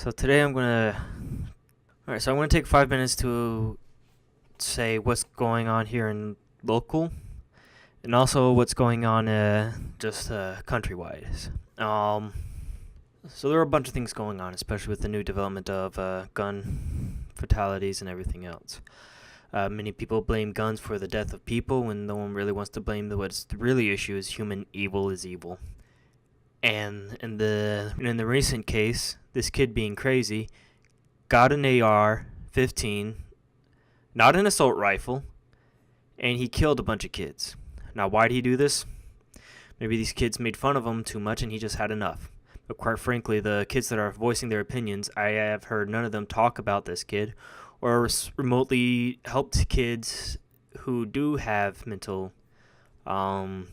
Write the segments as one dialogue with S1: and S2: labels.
S1: So today I'm gonna. Alright, so I'm gonna take 5 minutes to say what's going on here in local, and also what's going on just countrywide. Um, so there are a bunch of things going on, especially with the new development of gun fatalities and everything else. Many people blame guns for the death of people when no one really wants to blame what's the really issue is human evil is evil. And in the recent case, this kid being crazy got an AR-15, not an assault rifle, and he killed a bunch of kids. Now, why did he do this? Maybe these kids made fun of him too much and he just had enough. But quite frankly, the kids that are voicing their opinions, I have heard none of them talk about this kid or remotely helped kids who do have mental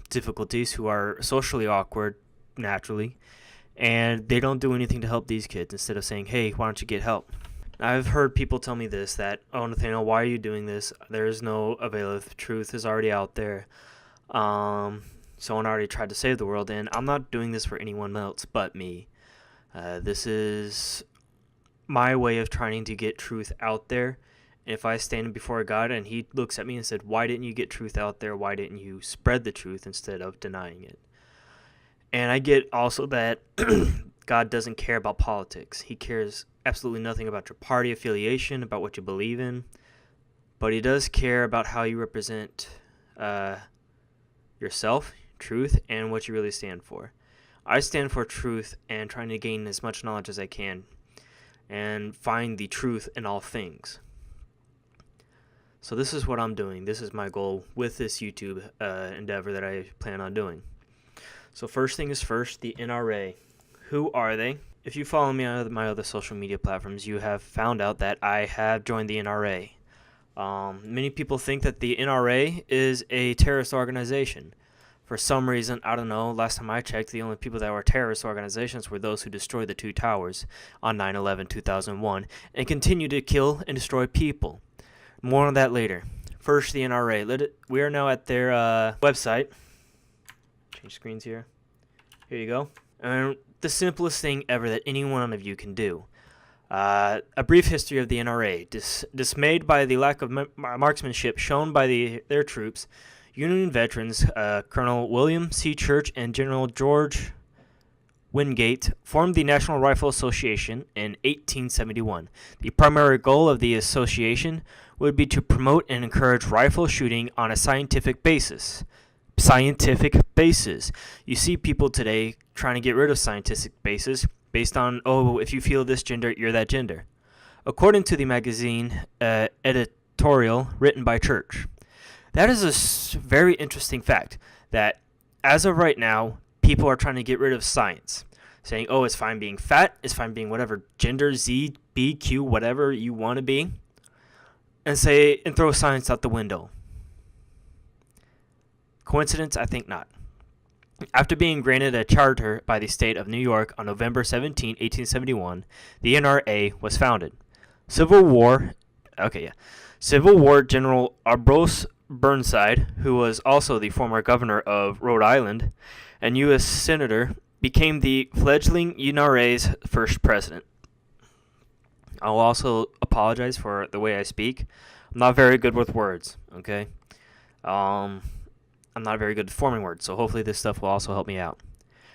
S1: difficulties, who are socially awkward naturally, and they don't do anything to help these kids instead of saying, hey, why don't you get help? I've heard people tell me this, that, oh, Nathaniel, why are you doing this? There is no avail of truth is already out there. Someone already tried to save the world, and I'm not doing this for anyone else but me. This is my way of trying to get truth out there. If I stand before God and he looks at me and said, why didn't you get truth out there? Why didn't you spread the truth instead of denying it? And I get also that God doesn't care about politics. He cares absolutely nothing about your party affiliation, about what you believe in. But he does care about how you represent yourself, truth, and what you really stand for. I stand for truth and trying to gain as much knowledge as I can and find the truth in all things. So this is what I'm doing. This is my goal with this YouTube endeavor that I plan on doing. So first thing is first, the NRA. Who are they? If you follow me on my other social media platforms, you have found out that I have joined the NRA. Many people think that the NRA is a terrorist organization. For some reason, I don't know, last time I checked, the only people that were terrorist organizations were those who destroyed the Two Towers on 9/11/2001 and continue to kill and destroy people. More on that later. First, the NRA. We are now at their website. Change screens here. Here you go. And the simplest thing ever that any one of you can do. A brief history of the NRA. Dismayed by the lack of marksmanship shown by their troops, Union veterans Colonel William C. Church and General George Wingate formed the National Rifle Association in 1871. The primary goal of the association would be to promote and encourage rifle shooting on a scientific basis. You see people today trying to get rid of scientific basis based on, oh, if you feel this gender, you're that gender. According to the magazine editorial written by Church. That is a very interesting fact that as of right now, people are trying to get rid of science. Saying, oh, it's fine being fat, it's fine being whatever gender, Z, B, Q, whatever you want to be. And throw science out the window. Coincidence? I think not. After being granted a charter by the state of New York on November 17, 1871, the NRA was founded. Civil War General Ambrose Burnside, who was also the former governor of Rhode Island and U.S. Senator, became the fledgling NRA's first president. I'll also apologize for the way I speak. I'm not very good with words, okay? I'm not very good at forming words, so hopefully this stuff will also help me out.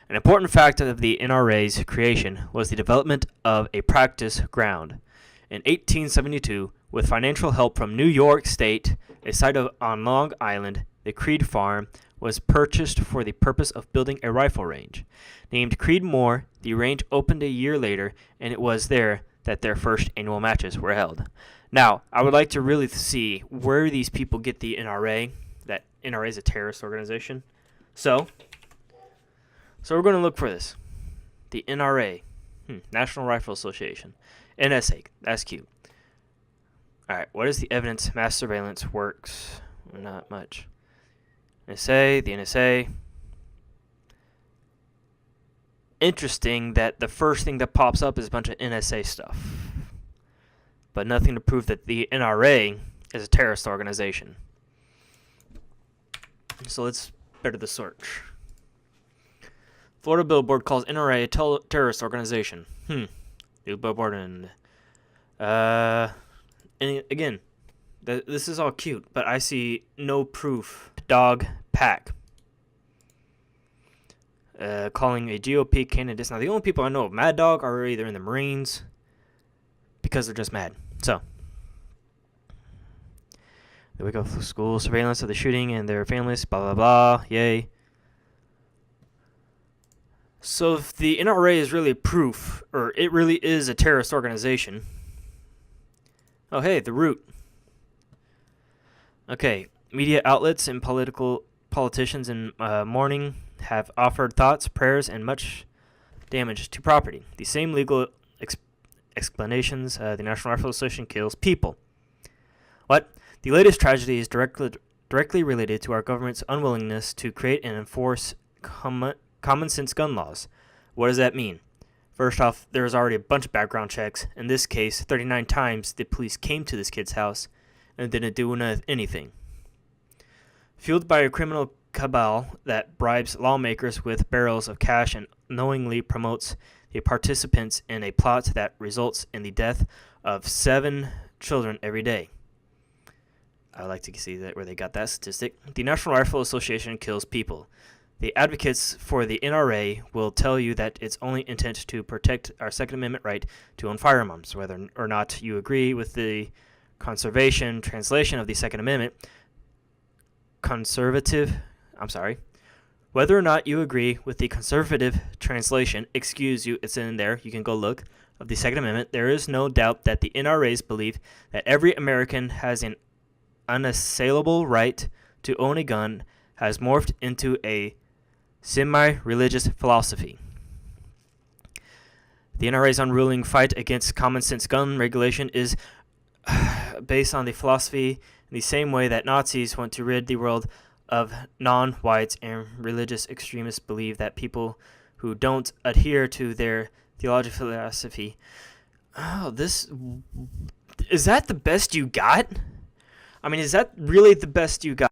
S1: An important fact of the NRA's creation was the development of a practice ground. In 1872, with financial help from New York State, a site on Long Island, the Creed Farm, was purchased for the purpose of building a rifle range. Named Creedmoor, the range opened a year later, and it was there that their first annual matches were held. Now, I would like to really see where these people get the NRA, that NRA is a terrorist organization. So we're going to look for this. The NRA, National Rifle Association. NSA, that's cute. Alright, what is the evidence mass surveillance works? Not much. The NSA. Interesting that the first thing that pops up is a bunch of NSA stuff. But nothing to prove that the NRA is a terrorist organization. So let's better the search. Florida Billboard calls NRA a terrorist organization. new billboard, and again, this is all cute, but I see no proof. Dog pack. Calling a GOP candidate. Now, the only people I know of Mad Dog are either in the Marines because they're just mad. So, there we go. School surveillance of the shooting and their families. Blah, blah, blah. Yay. So, if the NRA is really proof, or it really is a terrorist organization. Oh, hey, the root. Okay. Media outlets and politicians in mourning have offered thoughts, prayers, and much damage to property. The same legal explanations, the National Rifle Association kills people. What? The latest tragedy is directly related to our government's unwillingness to create and enforce common sense gun laws. What does that mean? First off, there was already a bunch of background checks. In this case, 39 times the police came to this kid's house and didn't do anything. Fueled by a criminal cabal that bribes lawmakers with barrels of cash and knowingly promotes the participants in a plot that results in the death of 7 children every day. I like to see that where they got that statistic. The National Rifle Association kills people. The advocates for the NRA will tell you that its only intent to protect our Second Amendment right to own firearms. Whether or not you agree with the conservation translation of the Second Amendment, whether or not you agree with the conservative translation, excuse you, it's in there, you can go look, of the Second Amendment, there is no doubt that the NRA's belief that every American has an unassailable right to own a gun has morphed into a semi-religious philosophy. The NRA's unruling fight against common sense gun regulation is based on the philosophy in the same way that Nazis want to rid the world of non-whites, and religious extremists believe that people who don't adhere to their theological philosophy. Oh, is that the best you got? I mean, is that really the best you got?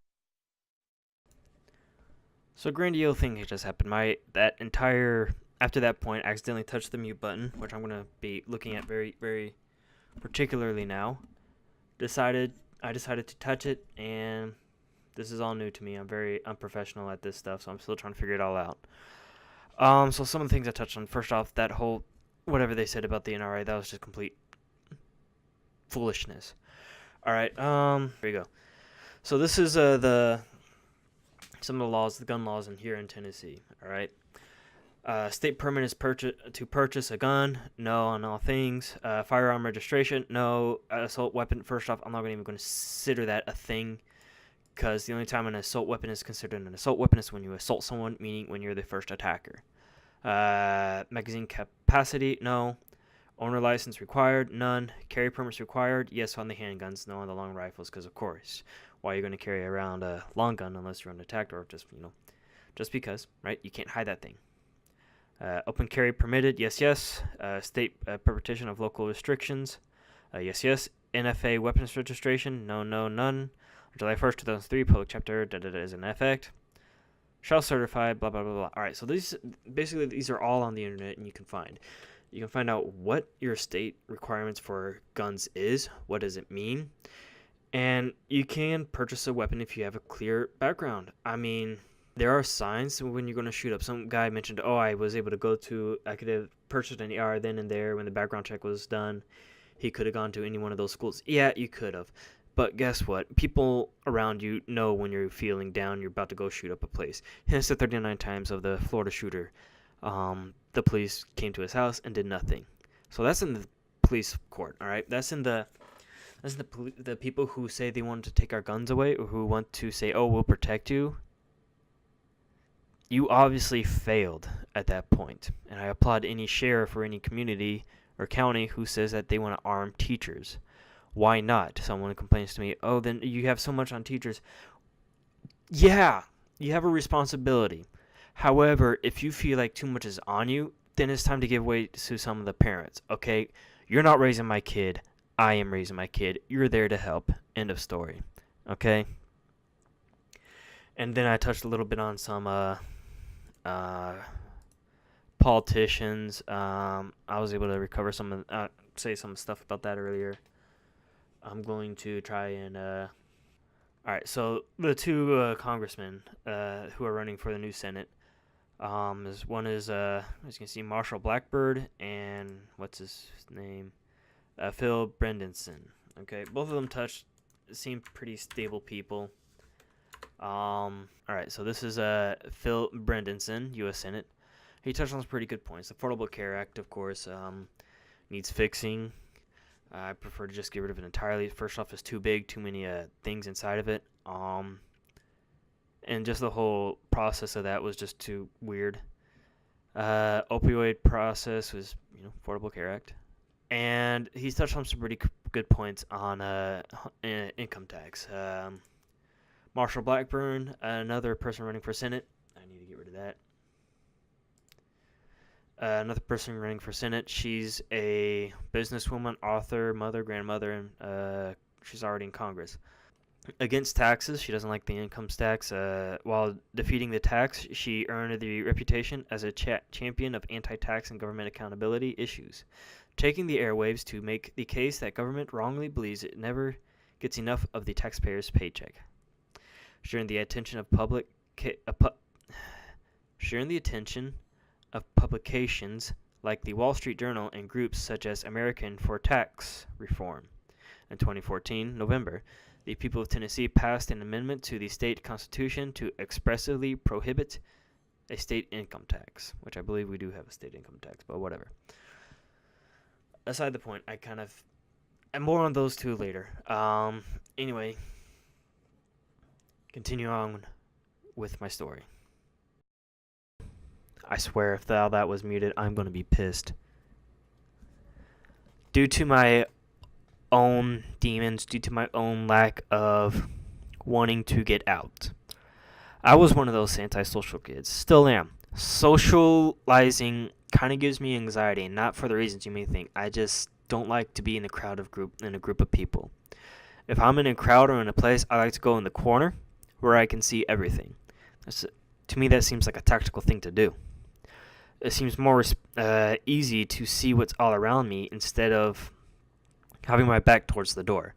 S1: So, grandiose thing just happened. After that point, I accidentally touched the mute button, which I'm going to be looking at very, very particularly now. I decided to touch it, and this is all new to me. I'm very unprofessional at this stuff, so I'm still trying to figure it all out. So some of the things I touched on. First off, that whole whatever they said about the NRA, that was just complete foolishness. All right, here we go. So this is some of the laws, the gun laws here in Tennessee. All right. State permit is to purchase a gun. No on all things. Firearm registration. No. Assault weapon. First off, I'm not even going to consider that a thing, because the only time an assault weapon is considered an assault weapon is when you assault someone, meaning when you're the first attacker. Magazine capacity. No. Owner license required. None. Carry permits required. Yes on the handguns. No on the long rifles, because of course, why are you going to carry around a long gun unless you're unattacked, or just because, right? You can't hide that thing. Open carry permitted, yes, yes. State perpetration of local restrictions, yes, yes. NFA weapons registration, no, no, none. July 1st, 2003, public chapter, is in effect. Shall certify, blah, blah, blah, blah. All right, so these are all on the internet, and you can find out what your state requirements for guns is, what does it mean, and you can purchase a weapon if you have a clear background. I mean, there are signs when you're going to shoot up. Some guy mentioned, I could have purchased an AR then and there when the background check was done. He could have gone to any one of those schools. Yeah, you could have. But guess what? People around you know when you're feeling down, you're about to go shoot up a place. Hence the 39 times of the Florida shooter. The police came to his house and did nothing. So that's in the police court, all right? That's the people who say they want to take our guns away, or who want to say, we'll protect you. You obviously failed at that point, and I applaud any sheriff or any community or county who says that they want to arm teachers. Why not? Someone complains to me, then you have so much on teachers. Yeah, you have a responsibility. However, if you feel like too much is on you, then it's time to give way to some of the parents, okay? You're not raising my kid. I am raising my kid. You're there to help. End of story, okay? And then I touched a little bit on some politicians. I was able to recover say some stuff about that earlier. I'm going to try and all right. So the two congressmen who are running for the new Senate. One is as you can see, Marshall Blackbird, and what's his name? Phil Bredesen. Okay, both of them seem pretty stable people. All right, so this is Phil Bredesen, U.S. Senate. He touched on some pretty good points. The Affordable Care Act, of course, needs fixing. I prefer to just get rid of it entirely. First off, it's too big, too many things inside of it. And just the whole process of that was just too weird. Opioid process was, Affordable Care Act. And he's touched on some pretty good points on income tax. Marshall Blackburn, another person running for Senate. I need to get rid of that. Another person running for Senate. She's a businesswoman, author, mother, grandmother, and she's already in Congress. Against taxes, she doesn't like the income tax. While defeating the tax, she earned the reputation as a champion of anti-tax and government accountability issues, taking the airwaves to make the case that government wrongly believes it never gets enough of the taxpayer's paycheck. Sharing the attention of publications like the Wall Street Journal and groups such as American for Tax Reform. In 2014, November, the people of Tennessee passed an amendment to the state constitution to expressly prohibit a state income tax, which I believe we do have a state income tax, but whatever. Aside the point, and more on those two later. Anyway, continue on with my story. I swear, if all that was muted, I'm going to be pissed. Due to my own demons, due to my own lack of wanting to get out, I was one of those antisocial kids. Still am. Socializing kind of gives me anxiety, and not for the reasons you may think. I just don't like to be in a group of people. If I'm in a crowd or in a place, I like to go in the corner where I can see everything. To me, that seems like a tactical thing to do. It seems more easy to see what's all around me instead of having my back towards the door.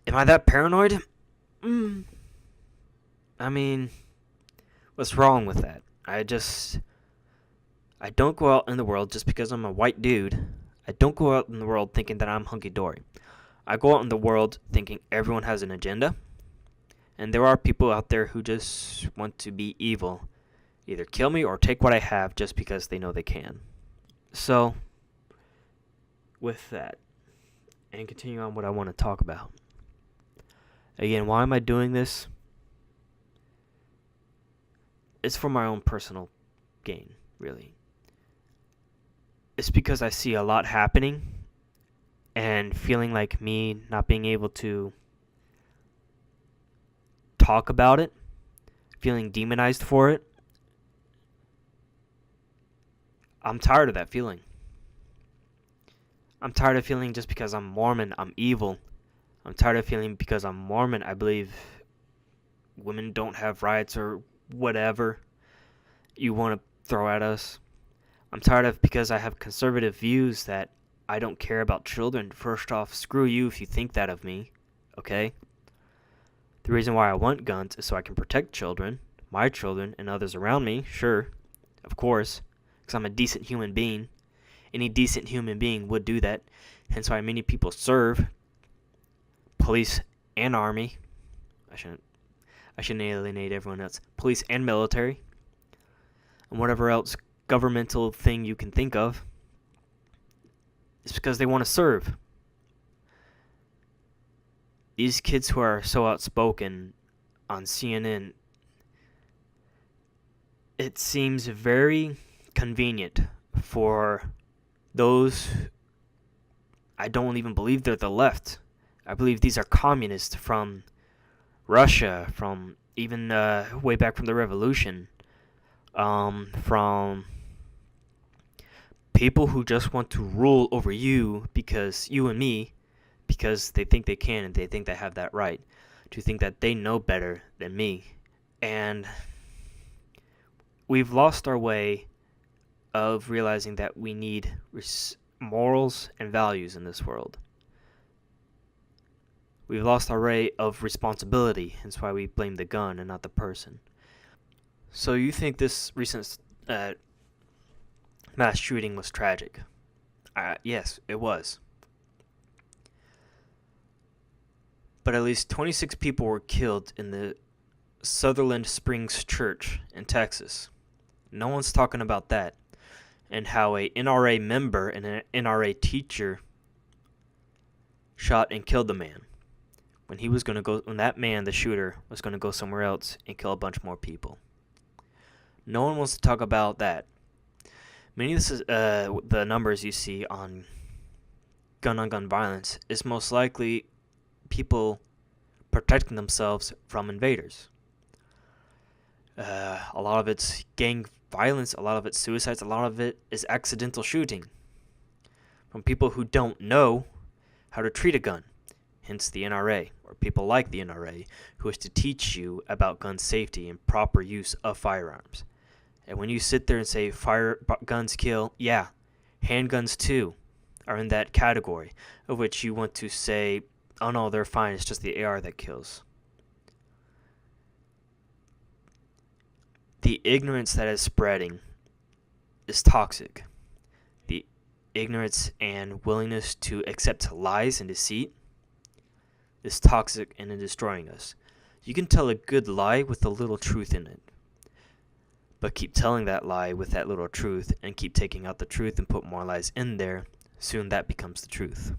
S1: Am I that paranoid? I mean, what's wrong with that? I don't go out in the world just because I'm a white dude. I don't go out in the world thinking that I'm hunky-dory. I go out in the world thinking everyone has an agenda, and there are people out there who just want to be evil. Either kill me or take what I have just because they know they can. So, with that, and continue on what I want to talk about. Again, why am I doing this? It's for my own personal gain, really. It's because I see a lot happening, and feeling like me not being able to talk about it, feeling demonized for it, I'm tired of that feeling. I'm tired of feeling just because I'm Mormon, I'm evil. I'm tired of feeling because I'm Mormon, I believe women don't have rights or whatever you want to throw at us. I'm tired of because I have conservative views that I don't care about children. First off, screw you if you think that of me, okay? The reason why I want guns is so I can protect children, my children, and others around me, sure, of course, because I'm a decent human being. Any decent human being would do that, hence why many people serve police and army. I shouldn't alienate everyone else. Police and military, and whatever else governmental thing you can think of. It's because they want to serve. These kids who are so outspoken on CNN, it seems very convenient for those. I don't even believe they're the left. I believe these are communists from Russia, from even way back from the revolution, from people who just want to rule over you and me, because they think they can and they think they have that right, to think that they know better than me. And we've lost our way of realizing that we need morals and values in this world. We've lost our ray of responsibility, hence why we blame the gun and not the person. So you think this recent mass shooting was tragic? Yes, it was. But at least 26 people were killed in the Sutherland Springs Church in Texas. No one's talking about that. And how a NRA member and an NRA teacher shot and killed the man. When that man, the shooter, was going to go somewhere else and kill a bunch more people. No one wants to talk about that. Many of the numbers you see on gun-on-gun violence is most likely people protecting themselves from invaders. A lot of it's gang violence, a lot of it's suicides, a lot of it is accidental shooting from people who don't know how to treat a gun, hence the NRA, or people like the NRA, who is to teach you about gun safety and proper use of firearms. And when you sit there and say guns kill, yeah, handguns too are in that category, of which you want to say, oh no, they're fine, it's just the AR that kills. The ignorance that is spreading is toxic. The ignorance and willingness to accept lies and deceit is toxic and is destroying us. You can tell a good lie with a little truth in it, but keep telling that lie with that little truth and keep taking out the truth and put more lies in there, soon that becomes the truth.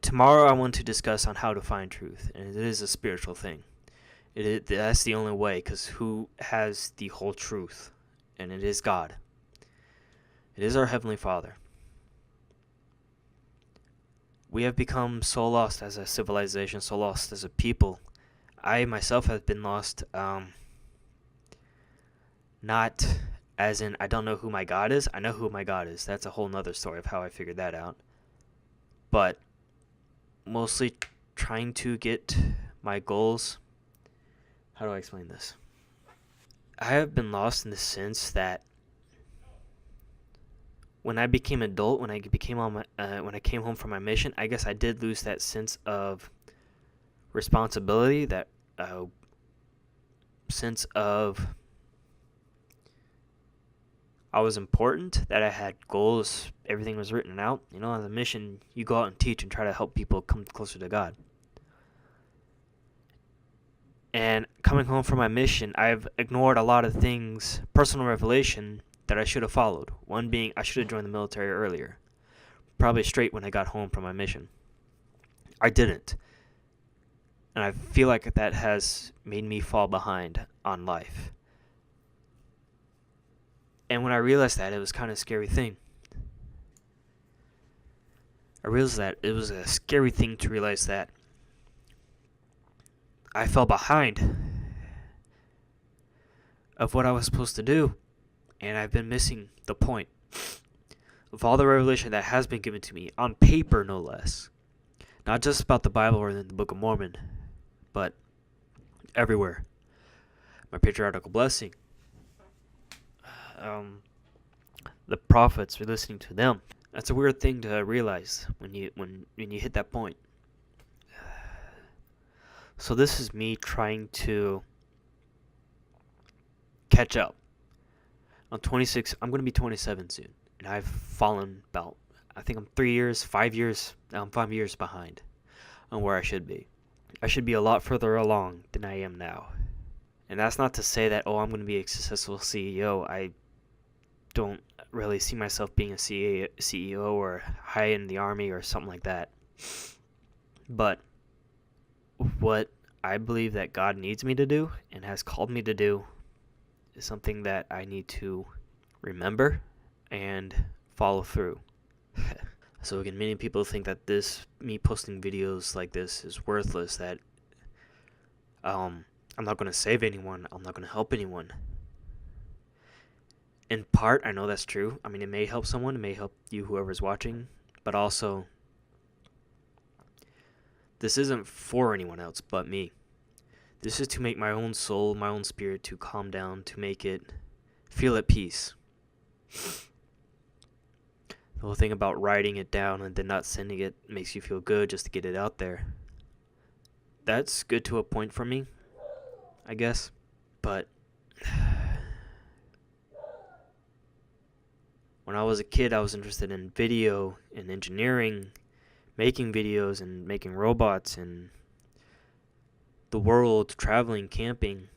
S1: Tomorrow I want to discuss on how to find truth, and it is a spiritual thing. That's the only way, because who has the whole truth? And it is God. It is our Heavenly Father. We have become so lost as a civilization, so lost as a people. I myself have been lost, not as in I don't know who my God is. I know who my God is. That's a whole nother story of how I figured that out. But mostly trying to get my goals. How do I explain this? I have been lost in the sense that when I became adult, when I came home from my mission, I guess I did lose that sense of responsibility, that sense of I was important, that I had goals, everything was written out. You know, on the mission, you go out and teach and try to help people come closer to God. And coming home from my mission, I've ignored a lot of things, personal revelation, that I should have followed. One being, I should have joined the military earlier. Probably straight when I got home from my mission. I didn't. And I feel like that has made me fall behind on life. And when I realized that, it was kind of a scary thing. I realized that it was a scary thing to realize that I fell behind of what I was supposed to do. And I've been missing the point of all the revelation that has been given to me, on paper no less. Not just about the Bible or in the Book of Mormon, but everywhere. My patriarchal blessing. The prophets, we're listening to them. That's a weird thing to realize when you hit that point. So this is me trying to catch up. I'm 26. I'm going to be 27 soon, and I've fallen about, I think I'm 5 years behind on where I should be. I should be a lot further along than I am now. And that's not to say that, I'm going to be a successful CEO. I don't really see myself being a CEO or high in the army or something like that. But what I believe that God needs me to do and has called me to do is something that I need to remember and follow through. So again, many people think that me posting videos like this is worthless, that I'm not going to save anyone, I'm not going to help anyone. In part, I know that's true. I mean, it may help someone, it may help you, whoever's watching, but also, this isn't for anyone else but me. This is to make my own soul, my own spirit to calm down, to make it feel at peace. The whole thing about writing it down and then not sending it makes you feel good just to get it out there. That's good to a point for me, I guess. But when I was a kid, I was interested in video and engineering, making videos and making robots and the world, traveling, camping.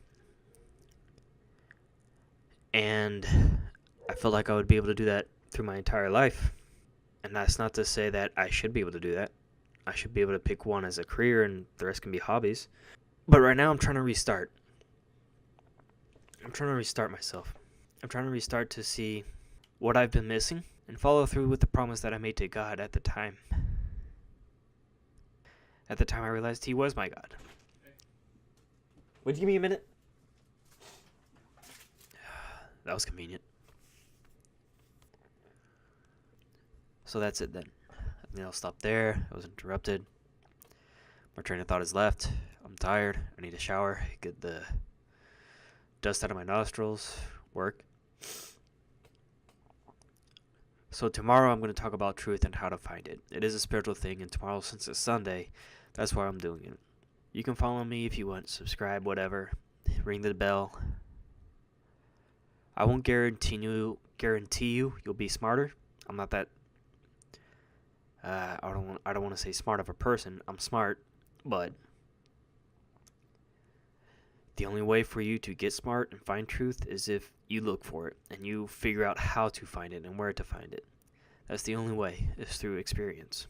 S1: And I felt like I would be able to do that through my entire life. And that's not to say that I should be able to do that. I should be able to pick one as a career and the rest can be hobbies. But right now I'm trying to restart. I'm trying to restart myself. I'm trying to restart to see what I've been missing and follow through with the promise that I made to God at the time. At the time I realized He was my God. Would you give me a minute? That was convenient. So that's it then. I think I'll stop there. I was interrupted. My train of thought is left. I'm tired. I need a shower. Get the dust out of my nostrils. Work. So tomorrow I'm going to talk about truth and how to find it. It is a spiritual thing, and tomorrow, since it's Sunday, that's why I'm doing it. You can follow me if you want, subscribe, whatever. Ring the bell. I won't guarantee you you'll be smarter. I'm not that I don't want to say smart of a person. I'm smart, but the only way for you to get smart and find truth is if you look for it and you figure out how to find it and where to find it. That's the only way, is through experience.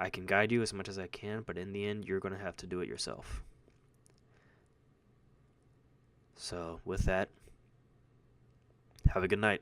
S1: I can guide you as much as I can, but in the end, you're going to have to do it yourself. So, with that, have a good night.